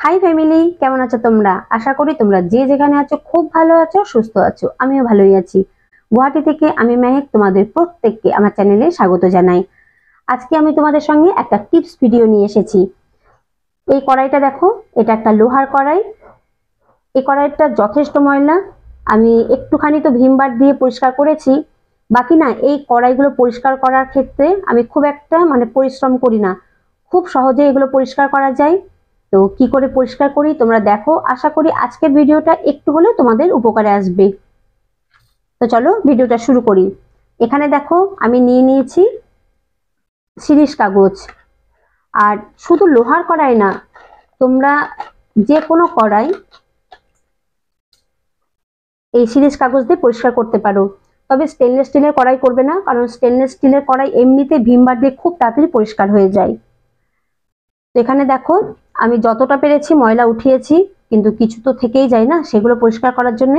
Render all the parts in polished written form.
High family, কেমন আছো তোমরা? আশা করি তোমরা যে যেখানে আছো খুব ভালো আছো, সুস্থ আছো। আমিও ভালোই আছি। গুয়াহাটি থেকে আমি মেহেক তোমাদের প্রত্যেককে আমার চ্যানেলে স্বাগত জানাই। আজকে আমি তোমাদের সঙ্গে একটা টিপস ভিডিও নিয়ে এসেছি। এই কড়াইটা দেখো, এটা একটা লোহার কড়াই। এই কড়াইটা যথেষ্ট ময়লা। আমি একটুখানি তো ভিম বার দিয়ে পরিষ্কার করেছি, বাকি না এই কড়াইগুলো পরিষ্কার করার ক্ষেত্রে আমি খুব একটা পরিশ্রম করি না, খুব সহজে এগুলো পরিষ্কার করা যায়। তো কি করে পরিষ্কার করি তোমরা দেখো। আশা করি আজকের ভিডিওটা একটু হলেও তোমাদের উপকারে আসবে। তো চলো ভিডিওটা শুরু করি। এখানে দেখো আমি নিয়ে নিয়েছি শিরিষ কাগজ। আর শুধু লোহার কড়াই না, তোমরা যে কোনো কড়াই এই শিরিষ কাগজ দিয়ে পরিষ্কার করতে পারো। তবে স্টেনলেস স্টিলের কড়াই করবে না, কারণ স্টেনলেস স্টিলের কড়াই এমনিতে ভিম বার দিয়ে খুব তাড়াতাড়ি পরিষ্কার হয়ে যায়। তো এখানে দেখো আমি যতটা পেরেছি ময়লা উঠিয়েছি, কিন্তু কিছু তো থেকেই যায় না, সেগুলো পরিষ্কার করার জন্য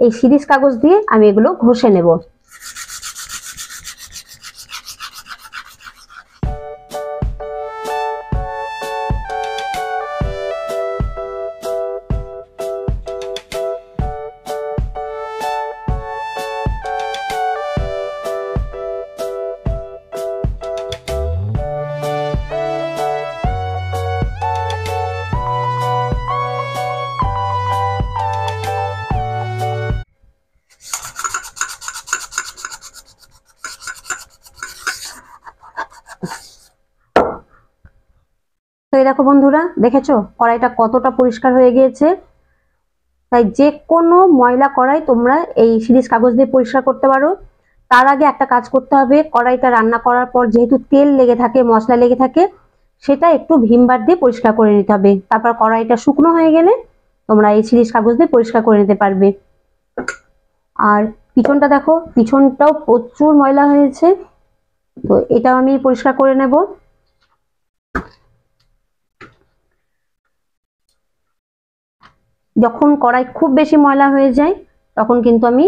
এই শিরিষ কাগজ দিয়ে আমি এগুলো ঘষে নেব। তো এই দেখো বন্ধুরা, দেখেছো কড়াইটা কতটা পরিষ্কার হয়ে গিয়েছে। তাই যে কোনো ময়লা কড়াই তোমরা এই শিরিষ কাগজ দিয়ে পরিষ্কার করতে পারো। তার আগে একটা কাজ করতে হবে, কড়াইটা রান্না করার পর যেহেতু তেল লেগে থাকে, মশলা লেগে থাকে, সেটা একটু ভিম বার দিয়ে পরিষ্কার করে নিতে হবে। তারপর কড়াইটা শুকনো হয়ে গেলে তোমরা এই শিরিষ কাগজ দিয়ে পরিষ্কার করে নিতে পারবে। আর পিছনটা দেখো, পিছনটাও প্রচুর ময়লা হয়েছে, তো এটাও আমি পরিষ্কার করে নেব। যখন কড়াই খুব বেশি ময়লা হয়ে যায় তখন কিন্তু আমি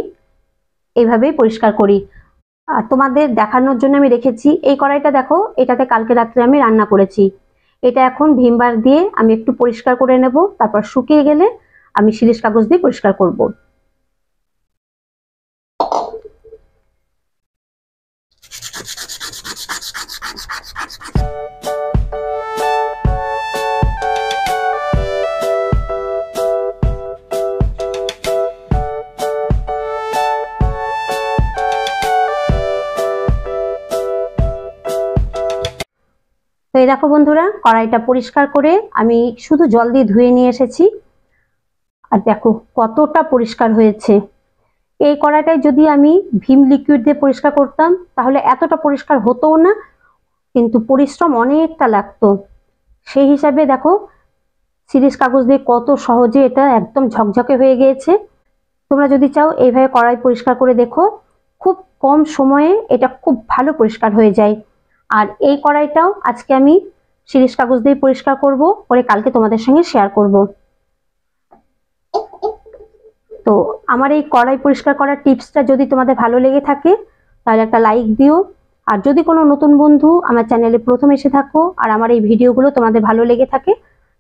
এইভাবেই পরিষ্কার করি। আর তোমাদের দেখানোর জন্য আমি রেখেছি এই কড়াইটা। দেখো, এটাতে কালকে রাত্রে আমি রান্না করেছি। এটা এখন ভিম বার দিয়ে আমি একটু পরিষ্কার করে নেব, তারপর শুকিয়ে গেলে আমি শিরিষ কাগজ দিয়ে পরিষ্কার করব। তো এই দেখো বন্ধুরা, কড়াইটা পরিষ্কার করে আমি শুধু জল দিয়ে ধুয়ে নিয়ে এসেছি। আর দেখো কতটা পরিষ্কার হয়েছে। এই কড়াইটায় যদি আমি ভিম লিকুইড দিয়ে পরিষ্কার করতাম তাহলে এতটা পরিষ্কার হতো না, কিন্তু পরিশ্রম অনেকটা লাগতো। সেই হিসাবে দেখো শিরিষ কাগজ দিয়ে কত সহজে এটা একদম ঝকঝকে হয়ে গিয়েছে। তোমরা যদি চাও এইভাবে কড়াই পরিষ্কার করে দেখো, খুব কম সময়ে এটা খুব ভালো পরিষ্কার হয়ে যায়। আর এই কড়াইটাও আজকে আমি শিরিষ কাগজ দিয়ে পরিষ্কার করব, পরে কালকে তোমাদের সঙ্গে শেয়ার করব। তো আমার এই কড়াই পরিষ্কার করার টিপসটা যদি তোমাদের ভালো লেগে থাকে তাহলে একটা লাইক দিও। আর যদি কোনো নতুন বন্ধু আমার চ্যানেলে প্রথম এসে থাকো আর আমার এই ভিডিওগুলো তোমাদের ভালো লেগে থাকে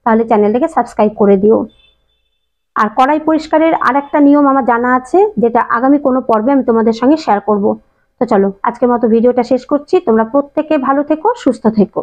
তাহলে চ্যানেলটাকে সাবস্ক্রাইব করে দিও। আর কড়াই পরিষ্কারের আর একটা নিয়ম আমার জানা আছে, যেটা আগামী কোনো পর্বে আমি তোমাদের সঙ্গে শেয়ার করব। তো চলো আজকের মতো ভিডিওটা শেষ করছি। তোমরা প্রত্যেকে ভালো থেকো, সুস্থ থেকো।